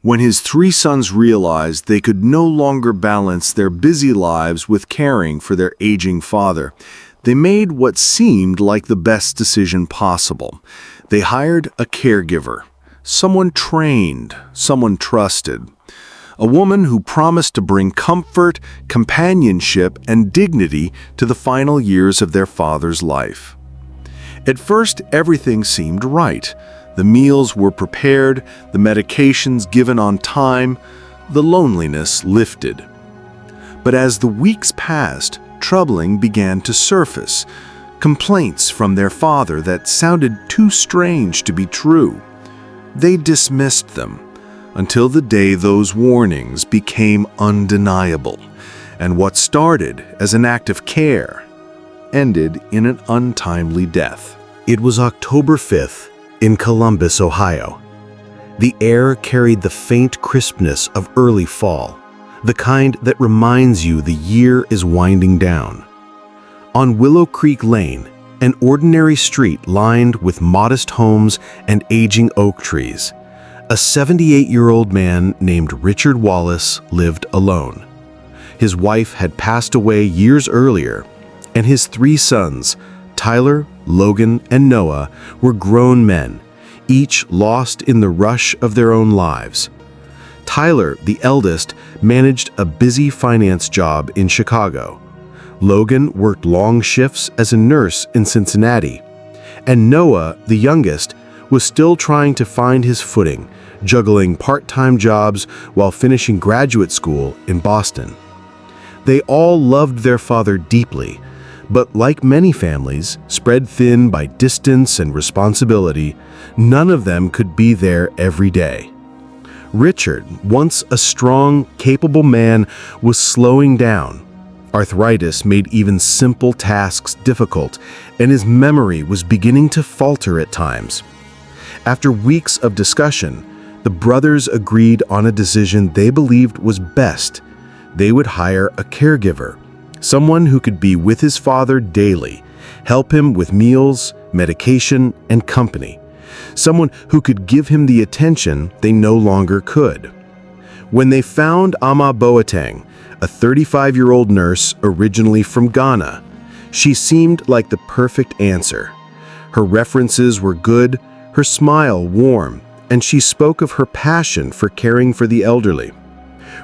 When his three sons realized they could no longer balance their busy lives with caring for their aging father, they made what seemed like the best decision possible. They hired a caregiver, someone trained, someone trusted, a woman who promised to bring comfort, companionship, and dignity to the final years of their father's life. At first, everything seemed right. The meals were prepared, the medications given on time, the loneliness lifted. But as the weeks passed, troubling began to surface, complaints from their father that sounded too strange to be true. They dismissed them until the day those warnings became undeniable, and what started as an act of care ended in an untimely death. It was October 5th in Columbus, Ohio. The air carried the faint crispness of early fall, the kind that reminds you the year is winding down. On Willow Creek Lane, an ordinary street lined with modest homes and aging oak trees, a 78-year-old man named Richard Wallace lived alone. His wife had passed away years earlier, and his three sons, Tyler, Logan, and Noah, were grown men, each lost in the rush of their own lives. Tyler, the eldest, managed a busy finance job in Chicago. Logan worked long shifts as a nurse in Cincinnati. And Noah, the youngest, was still trying to find his footing, juggling part-time jobs while finishing graduate school in Boston. They all loved their father deeply, but like many families, spread thin by distance and responsibility, none of them could be there every day. Richard, once a strong, capable man, was slowing down. Arthritis made even simple tasks difficult, and his memory was beginning to falter at times. After weeks of discussion, the brothers agreed on a decision they believed was best. They would hire a caregiver, someone who could be with his father daily, help him with meals, medication, and company. Someone who could give him the attention they no longer could. When they found Ama Boateng, a 35-year-old nurse originally from Ghana, she seemed like the perfect answer. Her references were good, her smile warm, and she spoke of her passion for caring for the elderly.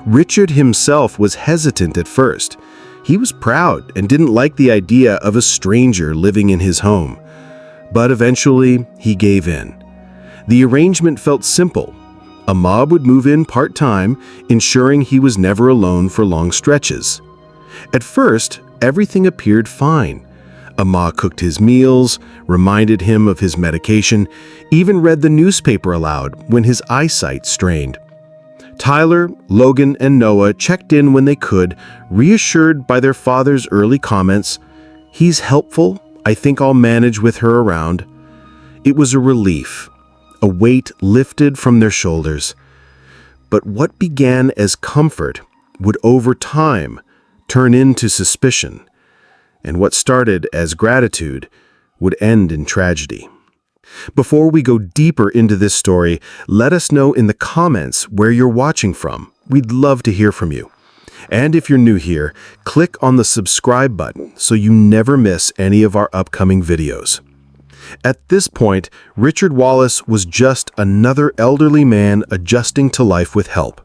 Richard himself was hesitant at first. He was proud and didn't like the idea of a stranger living in his home. But eventually, he gave in. The arrangement felt simple. Ama would move in part-time, ensuring he was never alone for long stretches. At first, everything appeared fine. Ama cooked his meals, reminded him of his medication, even read the newspaper aloud when his eyesight strained. Tyler, Logan, and Noah checked in when they could, reassured by their father's early comments, "He's helpful. I think I'll manage with her around." It was a relief, a weight lifted from their shoulders. But what began as comfort would over time turn into suspicion, and what started as gratitude would end in tragedy. Before we go deeper into this story, let us know in the comments where you're watching from. We'd love to hear from you. And if you're new here, click on the subscribe button so you never miss any of our upcoming videos. At this point, Richard Wallace was just another elderly man adjusting to life with help.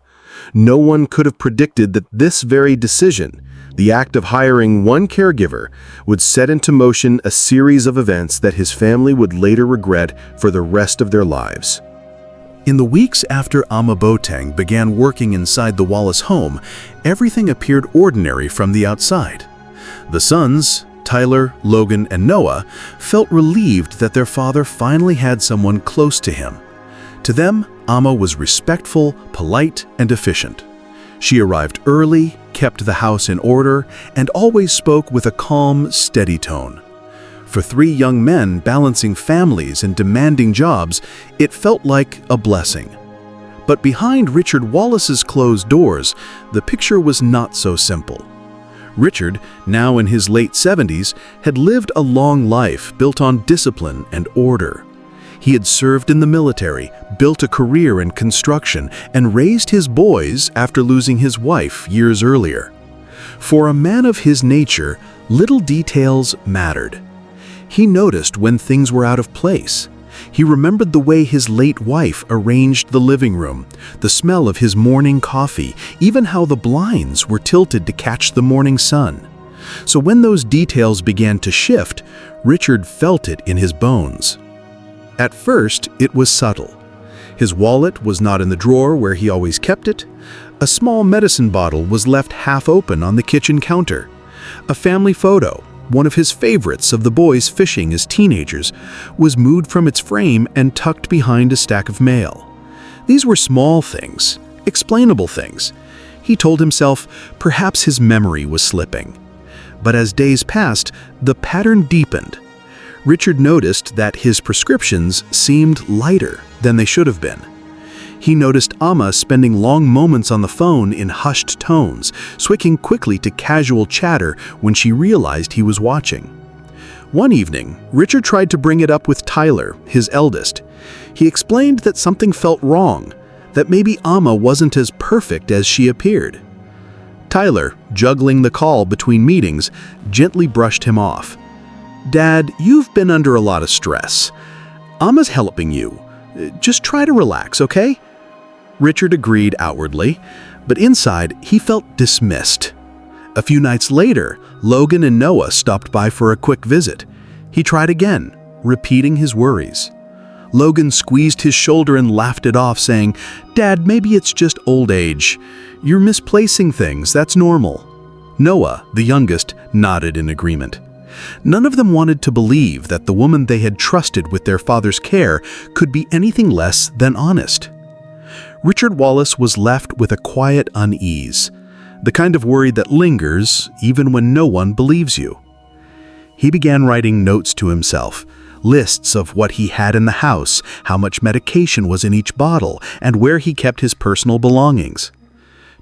No one could have predicted that this very decision, the act of hiring one caregiver, would set into motion a series of events that his family would later regret for the rest of their lives. In the weeks after Ama Boateng began working inside the Wallace home, everything appeared ordinary from the outside. The sons, Tyler, Logan, and Noah, felt relieved that their father finally had someone close to him. To them, Ama was respectful, polite, and efficient. She arrived early, kept the house in order, and always spoke with a calm, steady tone. For three young men balancing families and demanding jobs, it felt like a blessing. But behind Richard Wallace's closed doors, the picture was not so simple. Richard, now in his late 70s, had lived a long life built on discipline and order. He had served in the military, built a career in construction, and raised his boys after losing his wife years earlier. For a man of his nature, little details mattered. He noticed when things were out of place. He remembered the way his late wife arranged the living room, the smell of his morning coffee, even how the blinds were tilted to catch the morning sun. So when those details began to shift, Richard felt it in his bones. At first, it was subtle. His wallet was not in the drawer where he always kept it. A small medicine bottle was left half open on the kitchen counter. A family photo, one of his favorites of the boys fishing as teenagers, was moved from its frame and tucked behind a stack of mail. These were small things, explainable things. He told himself perhaps his memory was slipping. But as days passed, the pattern deepened. Richard noticed that his prescriptions seemed lighter than they should have been. He noticed Amma spending long moments on the phone in hushed tones, switching quickly to casual chatter when she realized he was watching. One evening, Richard tried to bring it up with Tyler, his eldest. He explained that something felt wrong, that maybe Amma wasn't as perfect as she appeared. Tyler, juggling the call between meetings, gently brushed him off. "Dad, you've been under a lot of stress. Amma's helping you. Just try to relax, okay?" Richard agreed outwardly, but inside he felt dismissed. A few nights later, Logan and Noah stopped by for a quick visit. He tried again, repeating his worries. Logan squeezed his shoulder and laughed it off, saying, "Dad, maybe it's just old age. You're misplacing things, that's normal." Noah, the youngest, nodded in agreement. None of them wanted to believe that the woman they had trusted with their father's care could be anything less than honest. Richard Wallace was left with a quiet unease, the kind of worry that lingers even when no one believes you. He began writing notes to himself, lists of what he had in the house, how much medication was in each bottle, and where he kept his personal belongings.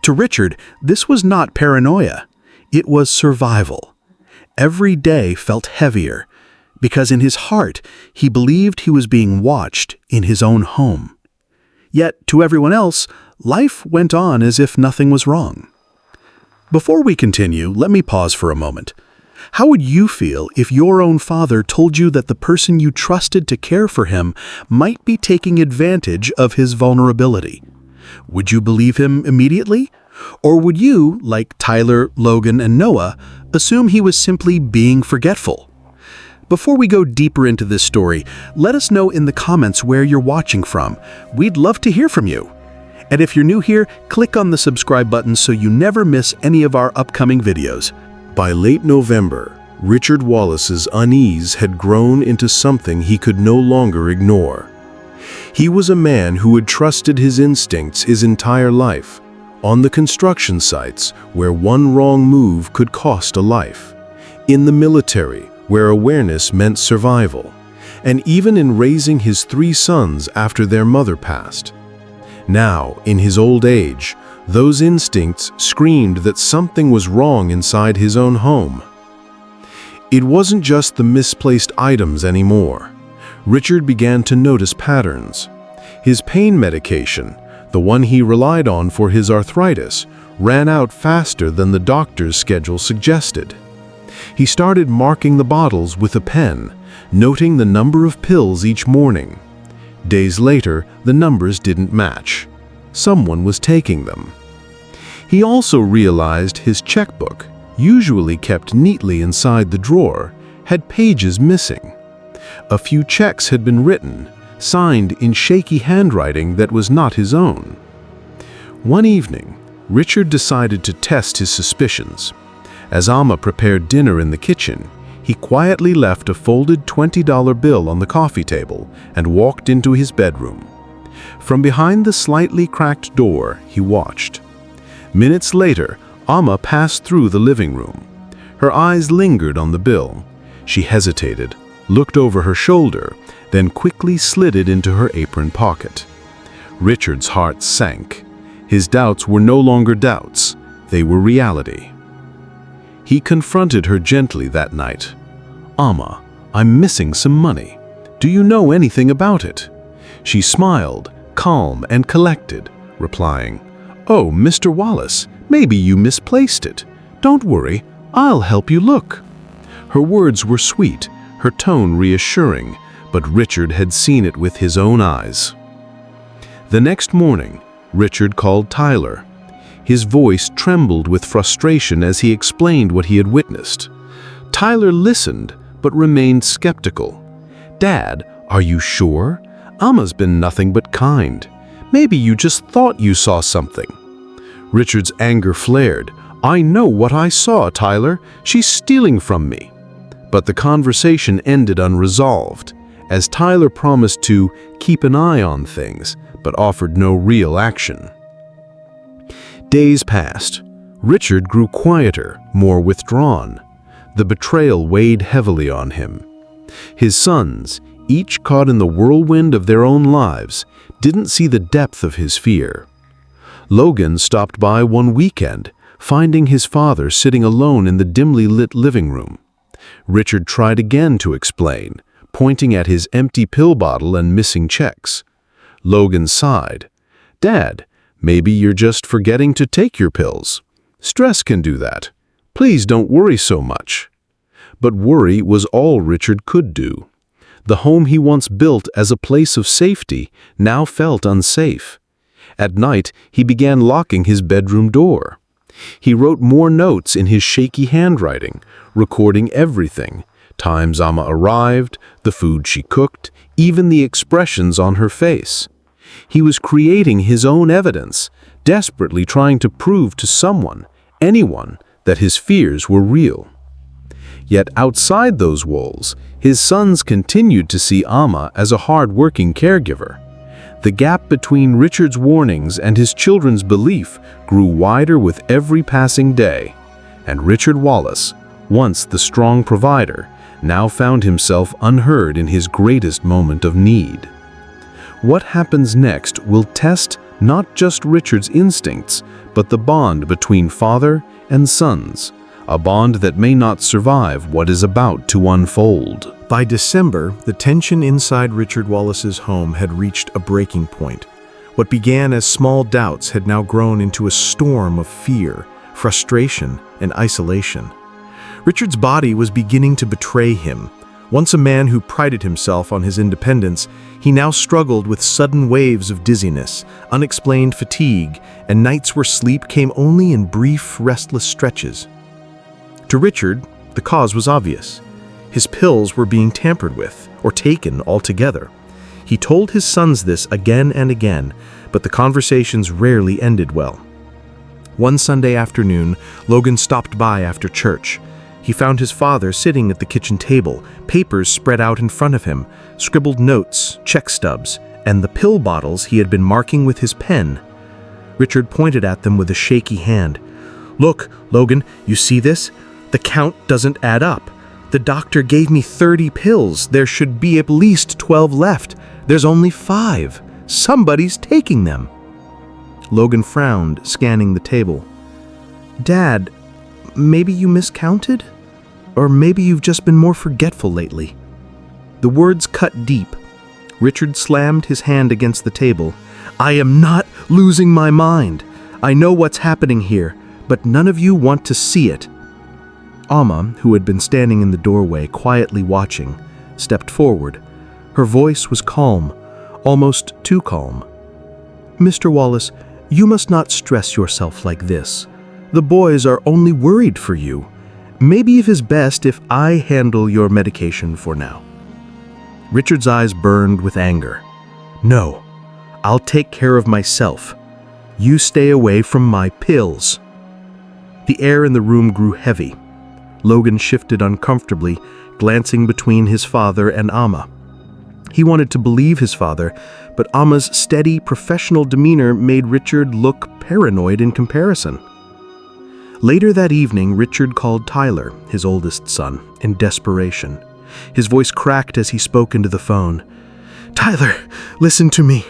To Richard, this was not paranoia. It was survival. Every day felt heavier, because in his heart, he believed he was being watched in his own home. Yet, to everyone else, life went on as if nothing was wrong. Before we continue, let me pause for a moment. How would you feel if your own father told you that the person you trusted to care for him might be taking advantage of his vulnerability? Would you believe him immediately? Or would you, like Tyler, Logan, and Noah, assume he was simply being forgetful? Before we go deeper into this story, let us know in the comments where you're watching from. We'd love to hear from you. And if you're new here, click on the subscribe button so you never miss any of our upcoming videos. By late November, Richard Wallace's unease had grown into something he could no longer ignore. He was a man who had trusted his instincts his entire life, on the construction sites where one wrong move could cost a life, in the military where awareness meant survival, and even in raising his 3 sons after their mother passed. Now, in his old age, those instincts screamed that something was wrong inside his own home. It wasn't just the misplaced items anymore. Richard began to notice patterns. His pain medication, the one he relied on for his arthritis, ran out faster than the doctor's schedule suggested. He started marking the bottles with a pen, noting the number of pills each morning. Days later, the numbers didn't match. Someone was taking them. He also realized his checkbook, usually kept neatly inside the drawer, had pages missing. A few checks had been written, signed in shaky handwriting that was not his own. One evening, Richard decided to test his suspicions. As Amma prepared dinner in the kitchen, he quietly left a folded $20 bill on the coffee table and walked into his bedroom. From behind the slightly cracked door, he watched. Minutes later, Amma passed through the living room. Her eyes lingered on the bill. She hesitated, looked over her shoulder, then quickly slid it into her apron pocket. Richard's heart sank. His doubts were no longer doubts, they were reality. He confronted her gently that night. "Amma, I'm missing some money. "Do you know anything about it?" She smiled, calm and collected, replying, "Oh, Mr. Wallace, maybe you misplaced it. Don't worry, I'll help you look." Her words were sweet, her tone reassuring, but Richard had seen it with his own eyes. The next morning, Richard called Tyler. His voice trembled with frustration as he explained what he had witnessed. Tyler listened, but remained skeptical. "Dad, are you sure? Amma's been nothing but kind. Maybe you just thought you saw something." Richard's anger flared. "I know what I saw, Tyler. She's stealing from me." But the conversation ended unresolved, as Tyler promised to keep an eye on things, but offered no real action. Days passed. Richard grew quieter, more withdrawn. The betrayal weighed heavily on him. His sons, each caught in the whirlwind of their own lives, didn't see the depth of his fear. Logan stopped by one weekend, finding his father sitting alone in the dimly lit living room. Richard tried again to explain, pointing at his empty pill bottle and missing checks. Logan sighed. "Dad, maybe you're just forgetting to take your pills. Stress can do that. Please don't worry so much." But worry was all Richard could do. The home he once built as a place of safety now felt unsafe. At night, he began locking his bedroom door. He wrote more notes in his shaky handwriting, recording everything: times Amma arrived, the food she cooked, even the expressions on her face. He was creating his own evidence, desperately trying to prove to someone, anyone, that his fears were real. Yet outside those walls, his sons continued to see Amma as a hard-working caregiver. The gap between Richard's warnings and his children's belief grew wider with every passing day, and Richard Wallace, once the strong provider, now found himself unheard in his greatest moment of need. What happens next will test not just Richard's instincts, but the bond between father and sons, a bond that may not survive what is about to unfold. By December, the tension inside Richard Wallace's home had reached a breaking point. What began as small doubts had now grown into a storm of fear, frustration, and isolation. Richard's body was beginning to betray him. Once a man who prided himself on his independence, he now struggled with sudden waves of dizziness, unexplained fatigue, and nights where sleep came only in brief, restless stretches. To Richard, the cause was obvious. His pills were being tampered with, or taken altogether. He told his sons this again and again, but the conversations rarely ended well. One Sunday afternoon, Logan stopped by after church. He found his father sitting at the kitchen table, papers spread out in front of him, scribbled notes, check stubs, and the pill bottles he had been marking with his pen. Richard pointed at them with a shaky hand. "Look, Logan, you see this? The count doesn't add up. The doctor gave me 30 pills. There should be at least 12 left. There's only 5. Somebody's taking them." Logan frowned, scanning the table. "Dad, maybe you miscounted? Or maybe you've just been more forgetful lately." The words cut deep. Richard slammed his hand against the table. "I am not losing my mind. I know what's happening here, but none of you want to see it." Amma, who had been standing in the doorway quietly watching, stepped forward. Her voice was calm, almost too calm. "Mr. Wallace, you must not stress yourself like this. The boys are only worried for you. Maybe it is best if I handle your medication for now." Richard's eyes burned with anger. "No, I'll take care of myself. You stay away from my pills." The air in the room grew heavy. Logan shifted uncomfortably, glancing between his father and Amma. He wanted to believe his father, but Amma's steady, professional demeanor made Richard look paranoid in comparison. Later that evening, Richard called Tyler, his oldest son, in desperation. His voice cracked as he spoke into the phone. "Tyler, listen to me.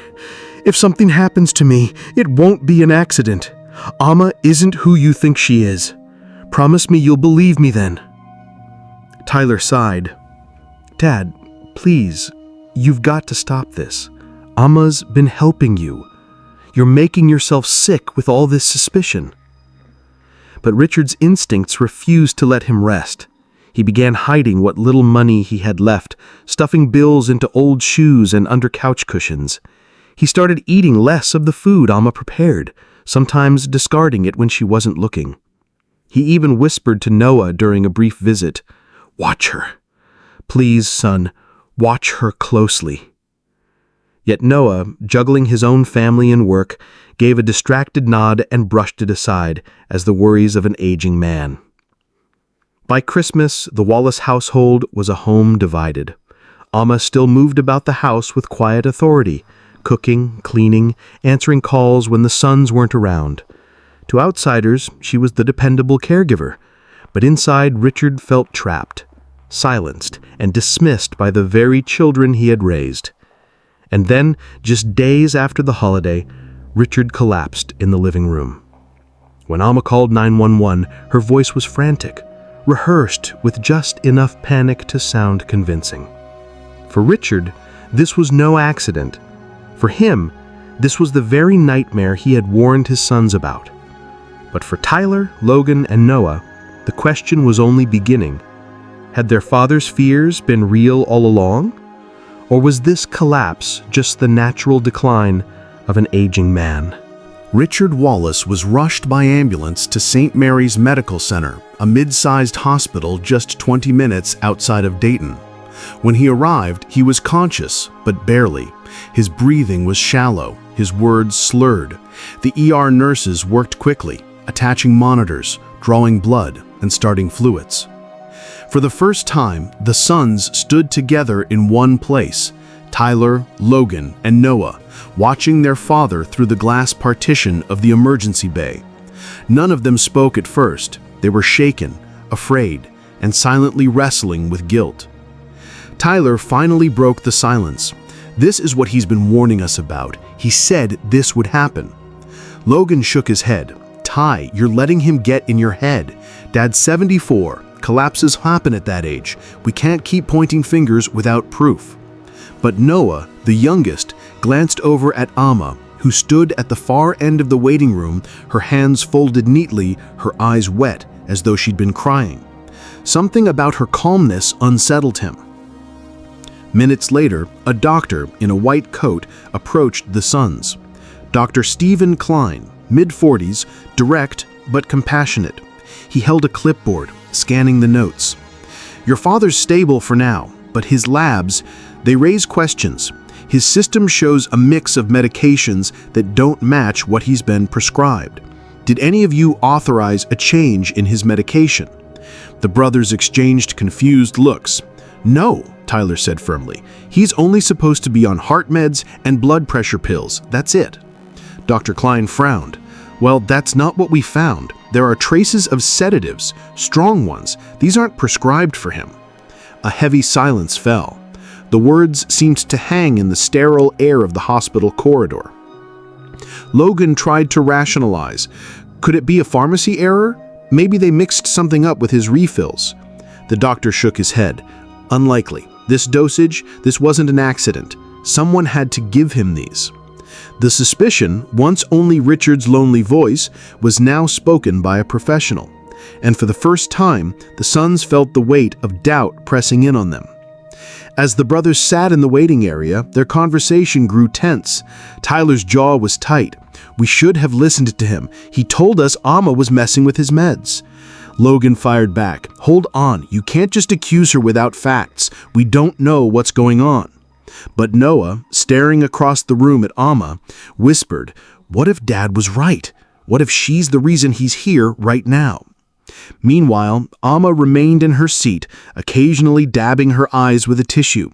If something happens to me, it won't be an accident. Amma isn't who you think she is. Promise me you'll believe me then." Tyler sighed. "Dad, please, "You've got to stop this. Amma's been helping you. You're making yourself sick with all this suspicion." But Richard's instincts refused to let him rest. He began hiding what little money he had left, stuffing bills into old shoes and under couch cushions. He started eating less of the food Amma prepared, sometimes discarding it when she wasn't looking. He even whispered to Noah during a brief visit, "Watch her. Please, son, watch her closely." Yet Noah, juggling his own family and work, gave a distracted nod and brushed it aside as the worries of an aging man. By Christmas, the Wallace household was a home divided. Amma still moved about the house with quiet authority, cooking, cleaning, answering calls when the sons weren't around. To outsiders, she was the dependable caregiver, but inside Richard felt trapped, silenced, and dismissed by the very children he had raised. And then, just days after the holiday, Richard collapsed in the living room. When Amma called 911, her voice was frantic, rehearsed with just enough panic to sound convincing. For Richard, this was no accident. For him, this was the very nightmare he had warned his sons about. But for Tyler, Logan, and Noah, the question was only beginning. Had their father's fears been real all along? Or was this collapse just the natural decline of an aging man? Richard Wallace was rushed by ambulance to St. Mary's Medical Center, a mid-sized hospital just 20 minutes outside of Dayton. When he arrived, he was conscious, but barely. His breathing was shallow, his words slurred. The ER nurses worked quickly, attaching monitors, drawing blood, and starting fluids. For the first time, the sons stood together in one place, Tyler, Logan, and Noah, watching their father through the glass partition of the emergency bay. None of them spoke at first. They were shaken, afraid, and silently wrestling with guilt. Tyler finally broke the silence. "This is what he's been warning us about. He said this would happen." Logan shook his head. "Ty, you're letting him get in your head. Dad's 74. Collapses happen at that age. We can't keep pointing fingers without proof." But Noah, the youngest, glanced over at Amma, who stood at the far end of the waiting room, her hands folded neatly, her eyes wet, as though she'd been crying. Something about her calmness unsettled him. Minutes later, a doctor in a white coat approached the sons. Dr. Stephen Klein, mid-40s, direct but compassionate. He held a clipboard, scanning the notes. "Your father's stable for now, but his labs, they raise questions. His system shows a mix of medications that don't match what he's been prescribed. Did any of you authorize a change in his medication?" The brothers exchanged confused looks. "No," Tyler said firmly. "He's only supposed to be on heart meds and blood pressure pills. That's it." Dr. Klein frowned. "Well, that's not what we found. There are traces of sedatives, strong ones. These aren't prescribed for him." A heavy silence fell. The words seemed to hang in the sterile air of the hospital corridor. Logan tried to rationalize. Could it be a pharmacy error? Maybe they mixed something up with his refills. The doctor shook his head. "Unlikely. This dosage, this wasn't an accident. Someone had to give him these." The suspicion, once only Richard's lonely voice, was now spoken by a professional. And for the first time, the sons felt the weight of doubt pressing in on them. As the brothers sat in the waiting area, their conversation grew tense. Tyler's jaw was tight. "We should have listened to him. He told us Amma was messing with his meds." Logan fired back. "Hold on, you can't just accuse her without facts. We don't know what's going on." But Noah, staring across the room at Amma, whispered, "What if Dad was right? What if she's the reason he's here right now?" Meanwhile, Amma remained in her seat, occasionally dabbing her eyes with a tissue.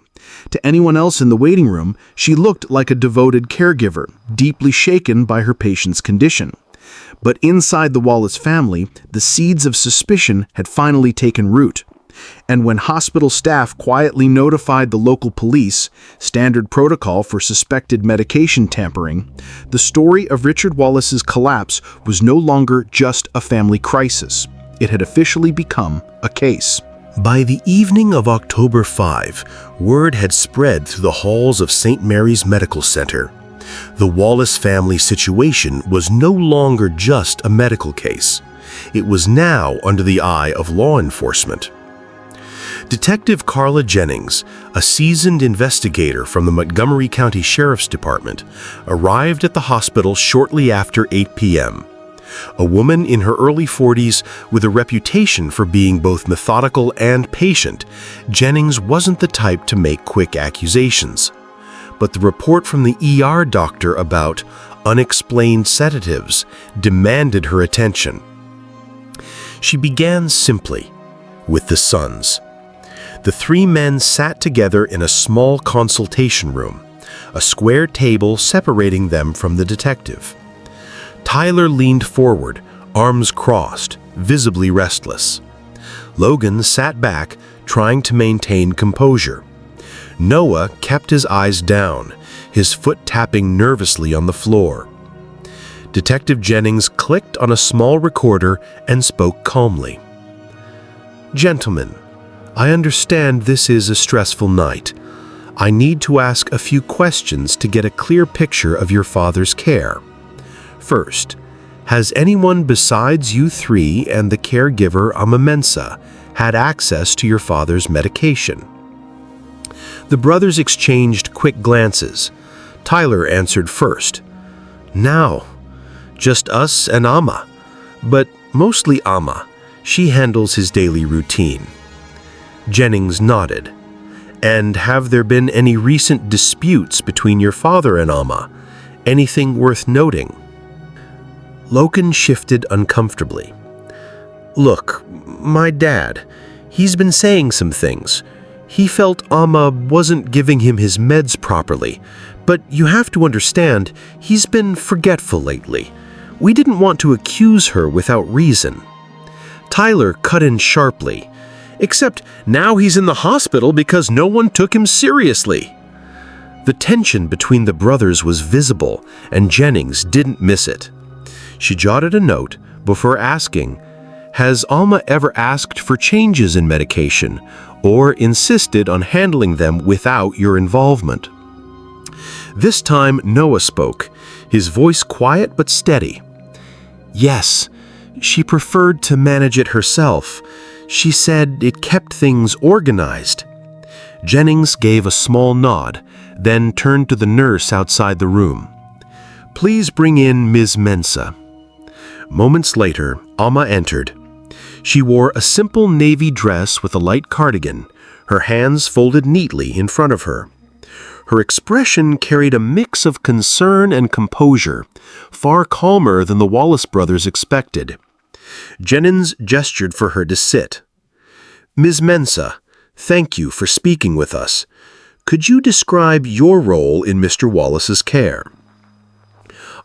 To anyone else in the waiting room, she looked like a devoted caregiver, deeply shaken by her patient's condition. But inside the Wallace family, the seeds of suspicion had finally taken root. And when hospital staff quietly notified the local police, standard protocol for suspected medication tampering, the story of Richard Wallace's collapse was no longer just a family crisis. It had officially become a case. By the evening of October 5, word had spread through the halls of St. Mary's Medical Center. The Wallace family situation was no longer just a medical case. It was now under the eye of law enforcement. Detective Carla Jennings, a seasoned investigator from the Montgomery County Sheriff's Department, arrived at the hospital shortly after 8 p.m. A woman in her early 40s with a reputation for being both methodical and patient, Jennings wasn't the type to make quick accusations. But the report from the ER doctor about unexplained sedatives demanded her attention. She began simply with the sons. The three men sat together in a small consultation room, a square table separating them from the detective. Tyler leaned forward, arms crossed, visibly restless. Logan sat back, trying to maintain composure. Noah kept his eyes down, his foot tapping nervously on the floor. Detective Jennings clicked on a small recorder and spoke calmly. "Gentlemen, I understand this is a stressful night. I need to ask a few questions to get a clear picture of your father's care. First, has anyone besides you three and the caregiver Mensa had access to your father's medication?" The brothers exchanged quick glances. Tyler answered first. "No, just us and Amma, but mostly Amma. She handles his daily routine." Jennings nodded. "And have there been any recent disputes between your father and Amma? Anything worth noting?" Logan shifted uncomfortably. "Look, my dad, he's been saying some things. He felt Amma wasn't giving him his meds properly, but you have to understand, he's been forgetful lately. We didn't want to accuse her without reason." Tyler cut in sharply. "Except now he's in the hospital because no one took him seriously." The tension between the brothers was visible, and Jennings didn't miss it. She jotted a note before asking, "Has Alma ever asked for changes in medication or insisted on handling them without your involvement?" This time Noah spoke, his voice quiet but steady. "Yes, she preferred to manage it herself. She said it kept things organized." Jennings gave a small nod, then turned to the nurse outside the room. "Please bring in Ms. Mensa." Moments later, Amma entered. She wore a simple navy dress with a light cardigan, her hands folded neatly in front of her. Her expression carried a mix of concern and composure, far calmer than the Wallace brothers expected. Jennings gestured for her to sit. "Ms. Mensa, thank you for speaking with us. Could you describe your role in Mr. Wallace's care?"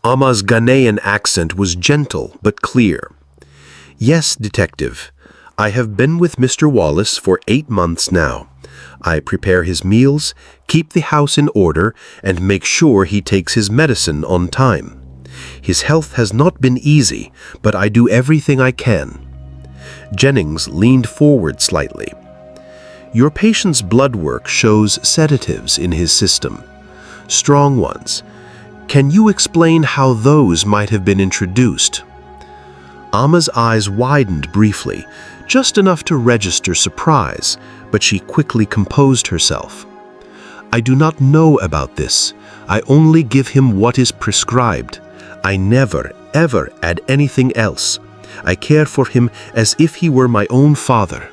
Amma's Ghanaian accent was gentle but clear. "Yes, detective. I have been with Mr. Wallace for 8 months now. I prepare his meals, keep the house in order, and make sure he takes his medicine on time. His health has not been easy, but I do everything I can." Jennings leaned forward slightly. "Your patient's blood work shows sedatives in his system. Strong ones. Can you explain how those might have been introduced?" Amma's eyes widened briefly, just enough to register surprise, but she quickly composed herself. "I do not know about this. I only give him what is prescribed. I never, ever add anything else. I care for him as if he were my own father."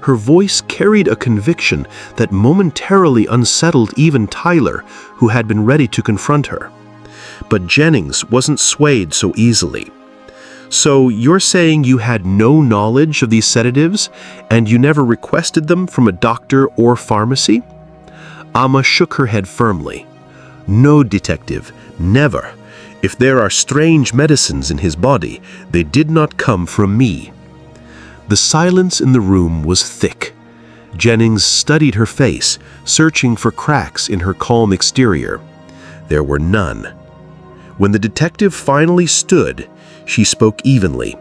Her voice carried a conviction that momentarily unsettled even Tyler, who had been ready to confront her. But Jennings wasn't swayed so easily. "So you're saying you had no knowledge of these sedatives, and you never requested them from a doctor or pharmacy?" Amma shook her head firmly. "No, detective, never. If there are strange medicines in his body, they did not come from me." The silence in the room was thick. Jennings studied her face, searching for cracks in her calm exterior. There were none. When the detective finally stood, she spoke evenly.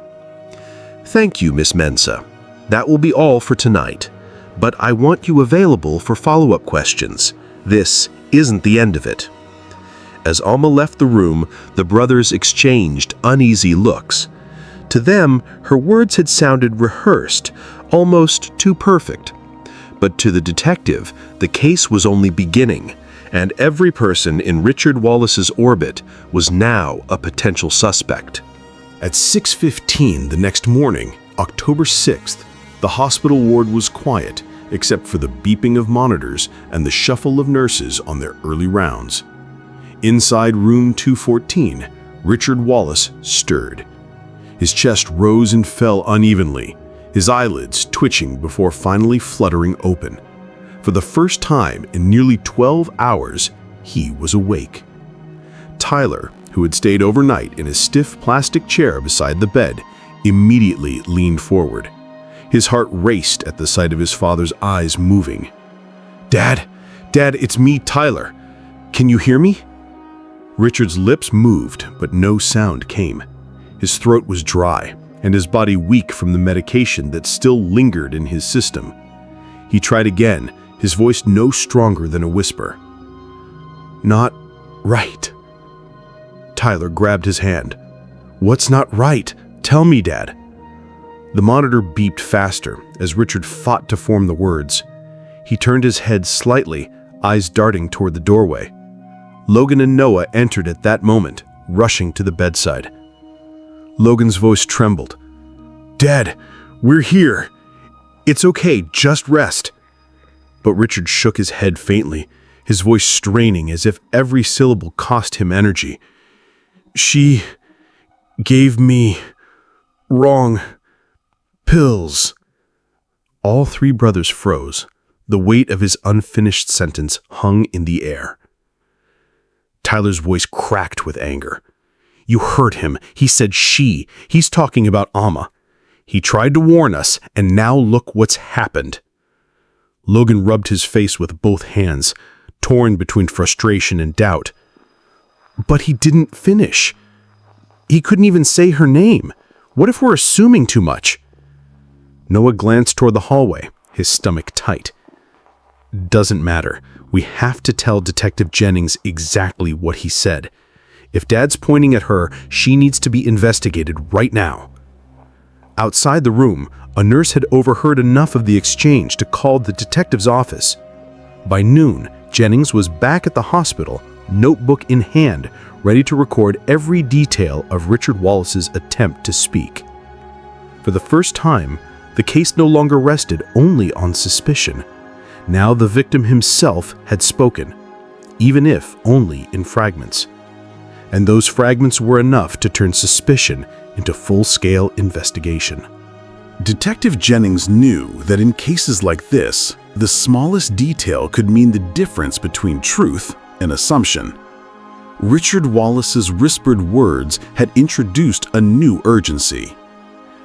"Thank you, Miss Mensa. That will be all for tonight, but I want you available for follow-up questions. This isn't the end of it." As Alma left the room, the brothers exchanged uneasy looks. To them, her words had sounded rehearsed, almost too perfect. But to the detective, the case was only beginning, and every person in Richard Wallace's orbit was now a potential suspect. At 6:15 the next morning, October 6th, the hospital ward was quiet, except for the beeping of monitors and the shuffle of nurses on their early rounds. Inside room 214, Richard Wallace stirred. His chest rose and fell unevenly, his eyelids twitching before finally fluttering open. For the first time in nearly 12 hours, he was awake. Tyler, who had stayed overnight in a stiff plastic chair beside the bed, immediately leaned forward. His heart raced at the sight of his father's eyes moving. "Dad, it's me, Tyler. Can you hear me?" Richard's lips moved, but no sound came. His throat was dry, and his body weak from the medication that still lingered in his system. He tried again, his voice no stronger than a whisper. "Not right." Tyler grabbed his hand. "What's not right? Tell me, Dad." The monitor beeped faster as Richard fought to form the words. He turned his head slightly, eyes darting toward the doorway. Logan and Noah entered at that moment, rushing to the bedside. Logan's voice trembled. "Dad, we're here. It's okay, just rest." But Richard shook his head faintly, his voice straining as if every syllable cost him energy. "She gave me wrong pills." All three brothers froze. The weight of his unfinished sentence hung in the air. Tyler's voice cracked with anger. "You heard him. He said she. He's talking about Alma. He tried to warn us, and now look what's happened." Logan rubbed his face with both hands, torn between frustration and doubt. "But he didn't finish. He couldn't even say her name. What if we're assuming too much?" Noah glanced toward the hallway, his stomach tight. "Doesn't matter. We have to tell Detective Jennings exactly what he said. If Dad's pointing at her, she needs to be investigated right now." Outside the room, a nurse had overheard enough of the exchange to call the detective's office. By noon, Jennings was back at the hospital, notebook in hand, ready to record every detail of Richard Wallace's attempt to speak. For the first time, the case no longer rested only on suspicion. Now the victim himself had spoken, even if only in fragments. And those fragments were enough to turn suspicion into full-scale investigation. Detective Jennings knew that in cases like this, the smallest detail could mean the difference between truth and assumption. Richard Wallace's whispered words had introduced a new urgency.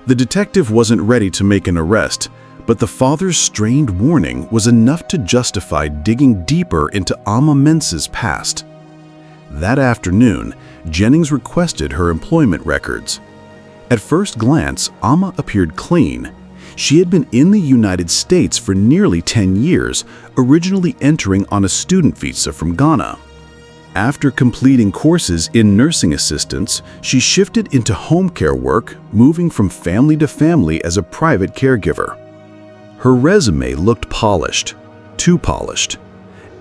The detective wasn't ready to make an arrest, but the father's strained warning was enough to justify digging deeper into Alma Mensa's past. That afternoon, Jennings requested her employment records. At first glance, Alma appeared clean. She had been in the United States for nearly 10 years, originally entering on a student visa from Ghana. After completing courses in nursing assistance, she shifted into home care work, moving from family to family as a private caregiver. Her resume looked polished, too polished.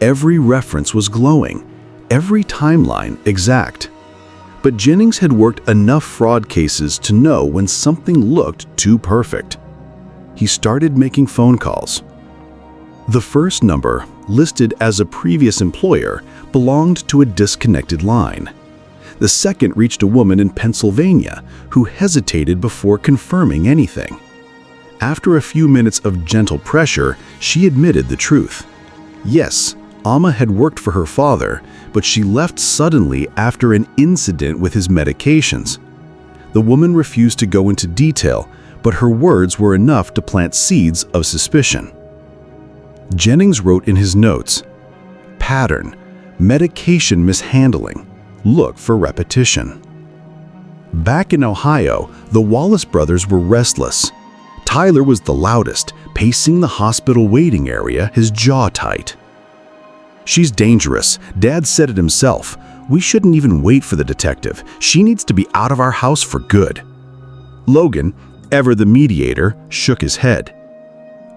Every reference was glowing, every timeline exact. But Jennings had worked enough fraud cases to know when something looked too perfect. He started making phone calls. The first number, listed as a previous employer, belonged to a disconnected line. The second reached a woman in Pennsylvania who hesitated before confirming anything. After a few minutes of gentle pressure, she admitted the truth. Yes, Alma had worked for her father, but she left suddenly after an incident with his medications. The woman refused to go into detail, but her words were enough to plant seeds of suspicion. Jennings wrote in his notes, "Pattern, medication mishandling. Look for repetition." Back in Ohio, the Wallace brothers were restless. Tyler was the loudest, pacing the hospital waiting area, his jaw tight. "She's dangerous. Dad said it himself. We shouldn't even wait for the detective. She needs to be out of our house for good." Logan, ever the mediator, shook his head.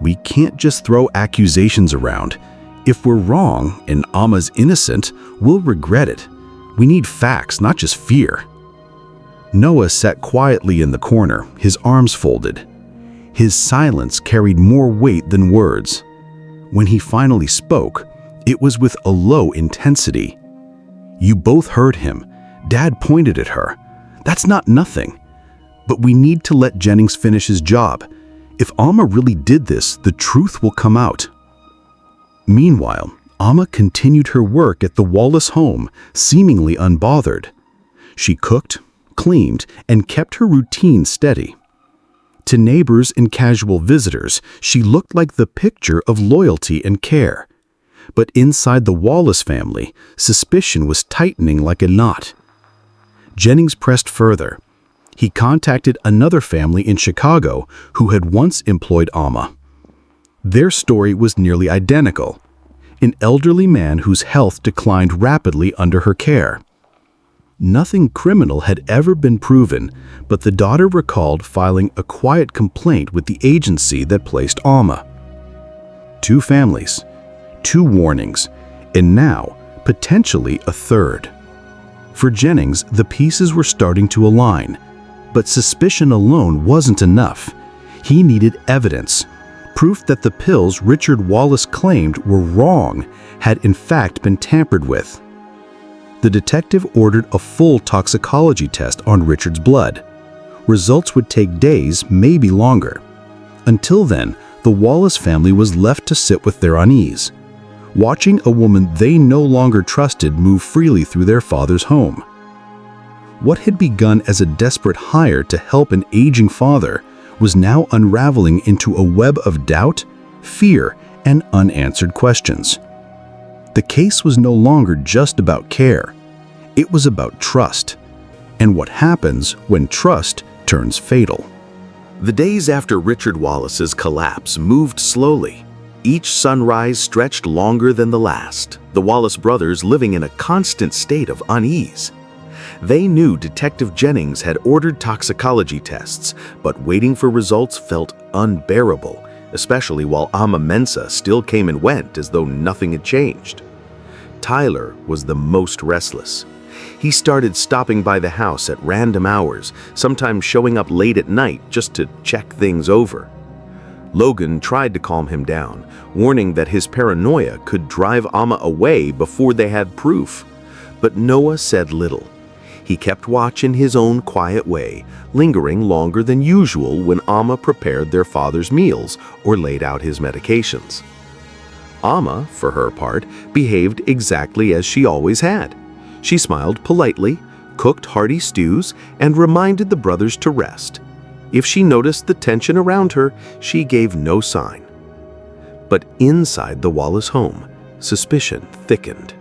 "We can't just throw accusations around. If we're wrong and Amma's innocent, we'll regret it. We need facts, not just fear." Noah sat quietly in the corner, his arms folded. His silence carried more weight than words. When he finally spoke, it was with a low intensity. "You both heard him. Dad pointed at her. That's not nothing. But we need to let Jennings finish his job. If Amma really did this, the truth will come out." Meanwhile, Amma continued her work at the Wallace home, seemingly unbothered. She cooked, cleaned, and kept her routine steady. To neighbors and casual visitors, she looked like the picture of loyalty and care. But inside the Wallace family, suspicion was tightening like a knot. Jennings pressed further. He contacted another family in Chicago who had once employed Amma. Their story was nearly identical: an elderly man whose health declined rapidly under her care. Nothing criminal had ever been proven, but the daughter recalled filing a quiet complaint with the agency that placed Amma. 2 families, 2 warnings, and now, potentially a third. For Jennings, the pieces were starting to align, but suspicion alone wasn't enough. He needed evidence, proof that the pills Richard Wallace claimed were wrong had in fact been tampered with. The detective ordered a full toxicology test on Richard's blood. Results would take days, maybe longer. Until then, the Wallace family was left to sit with their unease, watching a woman they no longer trusted move freely through their father's home. What had begun as a desperate hire to help an aging father was now unraveling into a web of doubt, fear, and unanswered questions. The case was no longer just about care. It was about trust, and what happens when trust turns fatal. The days after Richard Wallace's collapse moved slowly. Each sunrise stretched longer than the last, the Wallace brothers living in a constant state of unease. They knew Detective Jennings had ordered toxicology tests, but waiting for results felt unbearable, especially while Amma Mensah still came and went as though nothing had changed. Tyler was the most restless. He started stopping by the house at random hours, sometimes showing up late at night just to check things over. Logan tried to calm him down, warning that his paranoia could drive Amma away before they had proof. But Noah said little. He kept watch in his own quiet way, lingering longer than usual when Amma prepared their father's meals or laid out his medications. Amma, for her part, behaved exactly as she always had. She smiled politely, cooked hearty stews, and reminded the brothers to rest. If she noticed the tension around her, she gave no sign. But inside the Wallace home, suspicion thickened.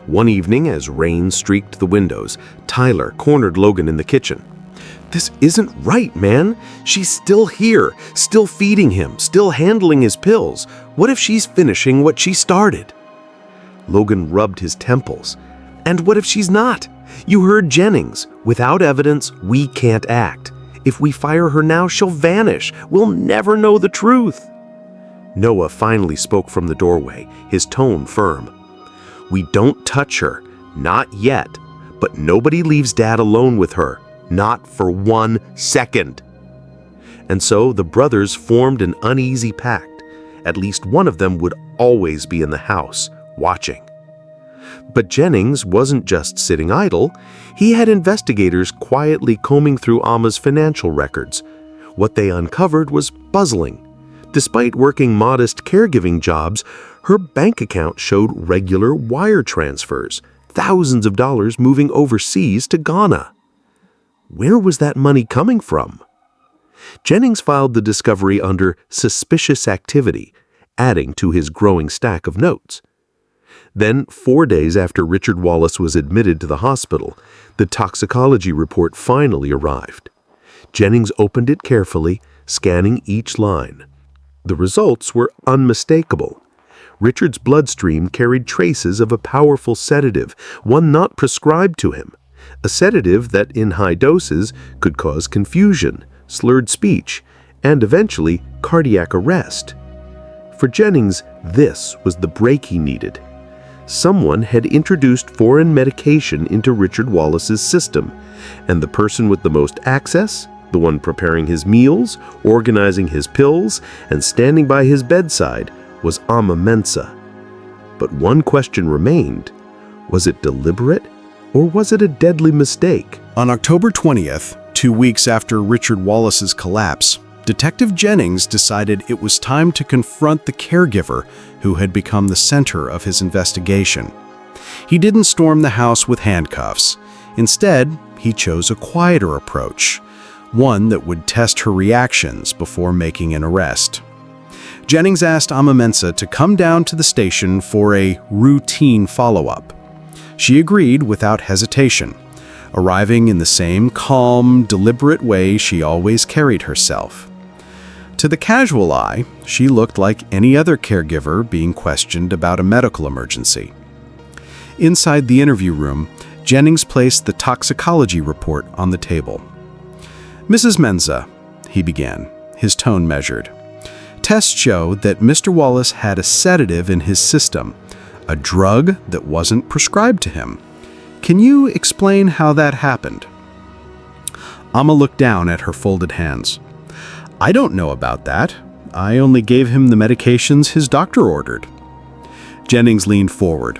One evening, as rain streaked the windows, Tyler cornered Logan in the kitchen. "This isn't right, man. She's still here, still feeding him, still handling his pills. What if she's finishing what she started?" Logan rubbed his temples. "And what if she's not? You heard Jennings. Without evidence, we can't act. If we fire her now, she'll vanish. We'll never know the truth." Noah finally spoke from the doorway, his tone firm. "We don't touch her, not yet, but nobody leaves Dad alone with her, not for 1 second." And so the brothers formed an uneasy pact. At least one of them would always be in the house, watching. But Jennings wasn't just sitting idle. He had investigators quietly combing through Amma's financial records. What they uncovered was puzzling. Despite working modest caregiving jobs, her bank account showed regular wire transfers, thousands of dollars moving overseas to Ghana. Where was that money coming from? Jennings filed the discovery under suspicious activity, adding to his growing stack of notes. Then, 4 days after Richard Wallace was admitted to the hospital, the toxicology report finally arrived. Jennings opened it carefully, scanning each line. The results were unmistakable. Richard's bloodstream carried traces of a powerful sedative, one not prescribed to him. A sedative that, in high doses, could cause confusion, slurred speech, and eventually cardiac arrest. For Jennings, this was the break he needed. Someone had introduced foreign medication into Richard Wallace's system, and the person with the most access, the one preparing his meals, organizing his pills, and standing by his bedside, was Amma Mensah. But one question remained. Was it deliberate, or was it a deadly mistake? On October 20th, 2 weeks after Richard Wallace's collapse, Detective Jennings decided it was time to confront the caregiver who had become the center of his investigation. He didn't storm the house with handcuffs. Instead, he chose a quieter approach, one that would test her reactions before making an arrest. Jennings asked Amma Mensah to come down to the station for a routine follow-up. She agreed without hesitation, arriving in the same calm, deliberate way she always carried herself. To the casual eye, she looked like any other caregiver being questioned about a medical emergency. Inside the interview room, Jennings placed the toxicology report on the table. "Mrs. Mensah," he began, his tone measured. "Tests show that Mr. Wallace had a sedative in his system, a drug that wasn't prescribed to him. Can you explain how that happened?" Amma looked down at her folded hands. "I don't know about that. I only gave him the medications his doctor ordered." Jennings leaned forward.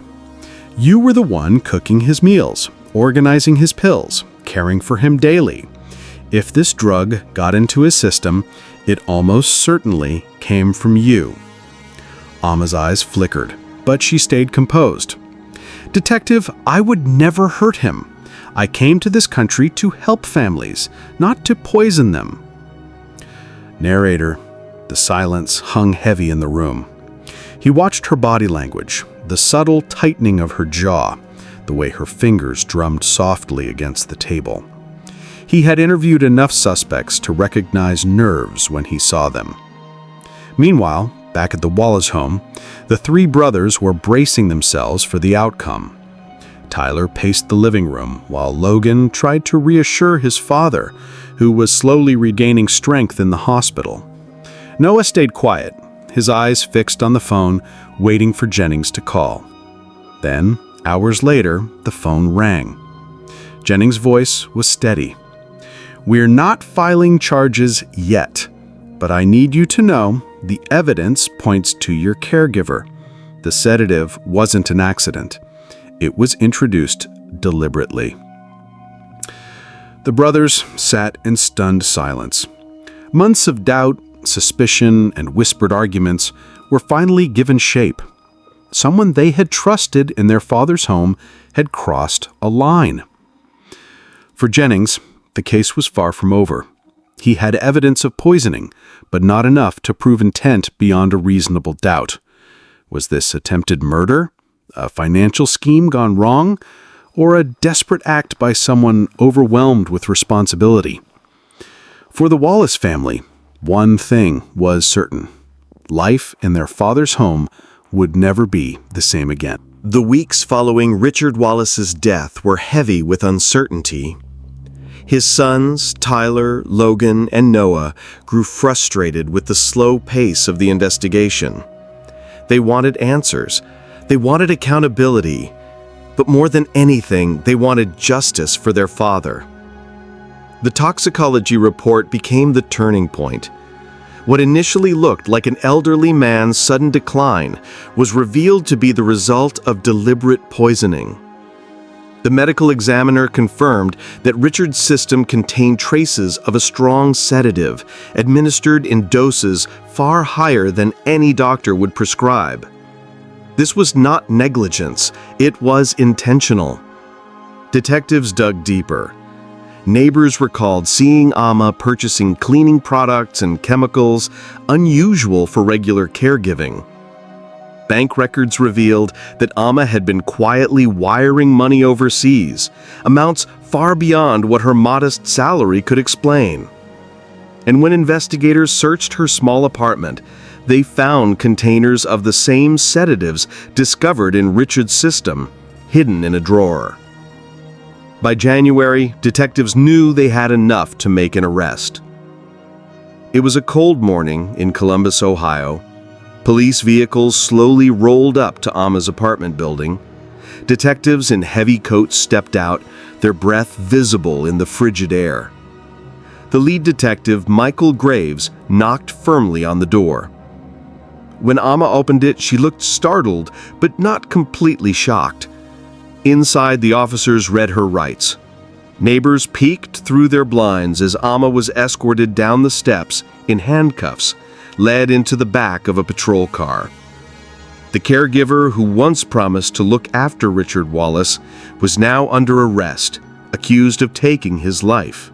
"You were the one cooking his meals, organizing his pills, caring for him daily. If this drug got into his system, it almost certainly came from you." Amma's eyes flickered, but she stayed composed. "Detective, I would never hurt him. I came to this country to help families, not to poison them." Narrator, the silence hung heavy in the room. He watched her body language, the subtle tightening of her jaw, the way her fingers drummed softly against the table. He had interviewed enough suspects to recognize nerves when he saw them. Meanwhile, back at the Wallace home, the three brothers were bracing themselves for the outcome. Tyler paced the living room while Logan tried to reassure his father, who was slowly regaining strength in the hospital. Noah stayed quiet, his eyes fixed on the phone, waiting for Jennings to call. Then, hours later, the phone rang. Jennings' voice was steady. "We're not filing charges yet, but I need you to know the evidence points to your caregiver. The sedative wasn't an accident. It was introduced deliberately." The brothers sat in stunned silence. Months of doubt, suspicion, and whispered arguments were finally given shape. Someone they had trusted in their father's home had crossed a line. For Jennings, the case was far from over. He had evidence of poisoning, but not enough to prove intent beyond a reasonable doubt. Was this attempted murder? A financial scheme gone wrong? Or a desperate act by someone overwhelmed with responsibility? For the Wallace family, one thing was certain. Life in their father's home would never be the same again. The weeks following Richard Wallace's death were heavy with uncertainty. His sons, Tyler, Logan, and Noah, grew frustrated with the slow pace of the investigation. They wanted answers. They wanted accountability. But more than anything, they wanted justice for their father. The toxicology report became the turning point. What initially looked like an elderly man's sudden decline was revealed to be the result of deliberate poisoning. The medical examiner confirmed that Richard's system contained traces of a strong sedative, administered in doses far higher than any doctor would prescribe. This was not negligence, it was intentional. Detectives dug deeper. Neighbors recalled seeing Amma purchasing cleaning products and chemicals unusual for regular caregiving. Bank records revealed that Amma had been quietly wiring money overseas, amounts far beyond what her modest salary could explain. And when investigators searched her small apartment, they found containers of the same sedatives discovered in Richard's system, hidden in a drawer. By January, detectives knew they had enough to make an arrest. It was a cold morning in Columbus, Ohio. Police vehicles slowly rolled up to Amma's apartment building. Detectives in heavy coats stepped out, their breath visible in the frigid air. The lead detective, Michael Graves, knocked firmly on the door. When Amma opened it, she looked startled, but not completely shocked. Inside, the officers read her rights. Neighbors peeked through their blinds as Amma was escorted down the steps in handcuffs, led into the back of a patrol car. The caregiver who once promised to look after Richard Wallace was now under arrest, accused of taking his life.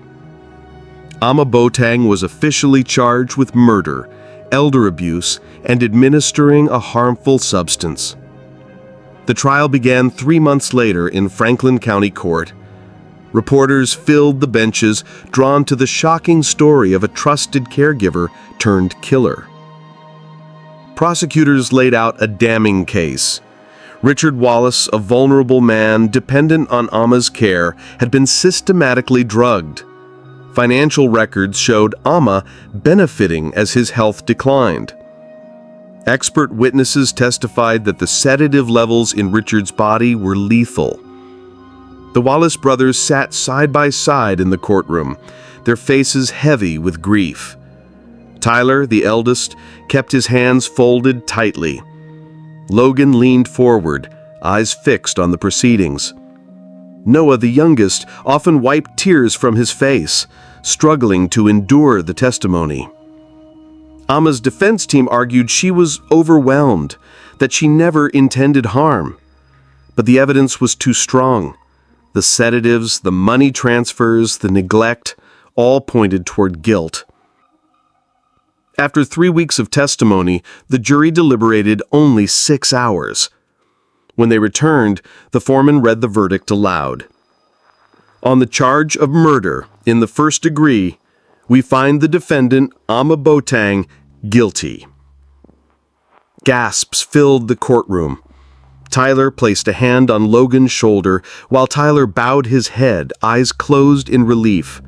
Amma Boateng was officially charged with murder, elder abuse, and administering a harmful substance. The trial began 3 months later in Franklin County Court. Reporters filled the benches, drawn to the shocking story of a trusted caregiver turned killer. Prosecutors laid out a damning case. Richard Wallace, a vulnerable man dependent on Amma's care, had been systematically drugged. Financial records showed Amma benefiting as his health declined. Expert witnesses testified that the sedative levels in Richard's body were lethal. The Wallace brothers sat side by side in the courtroom, their faces heavy with grief. Tyler, the eldest, kept his hands folded tightly. Logan leaned forward, eyes fixed on the proceedings. Noah, the youngest, often wiped tears from his face, struggling to endure the testimony. Amma's defense team argued she was overwhelmed, that she never intended harm. But the evidence was too strong. The sedatives, the money transfers, the neglect, all pointed toward guilt. After 3 weeks of testimony, the jury deliberated only 6 hours. When they returned, the foreman read the verdict aloud. On the charge of murder in the first degree, we find the defendant, Amma Boateng, guilty. Gasps filled the courtroom. Tyler placed a hand on Logan's shoulder while Tyler bowed his head, eyes closed in relief.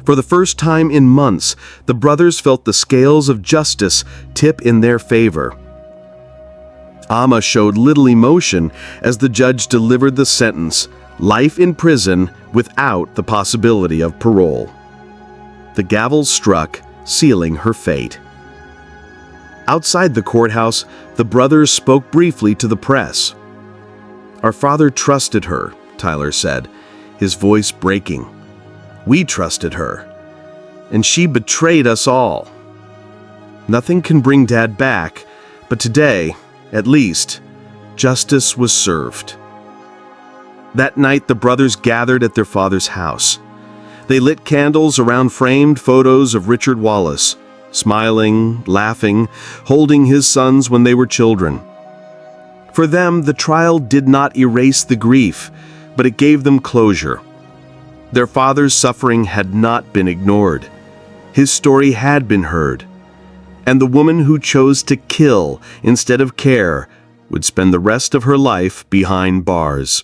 For the first time in months, the brothers felt the scales of justice tip in their favor. Amma showed little emotion as the judge delivered the sentence, life in prison without the possibility of parole. The gavel struck, sealing her fate. Outside the courthouse, the brothers spoke briefly to the press. Our father trusted her, Tyler said, his voice breaking. We trusted her, and she betrayed us all. Nothing can bring Dad back, but today, at least, justice was served. That night, the brothers gathered at their father's house. They lit candles around framed photos of Richard Wallace, smiling, laughing, holding his sons when they were children. For them, the trial did not erase the grief, but it gave them closure. Their father's suffering had not been ignored. His story had been heard. And the woman who chose to kill instead of care would spend the rest of her life behind bars.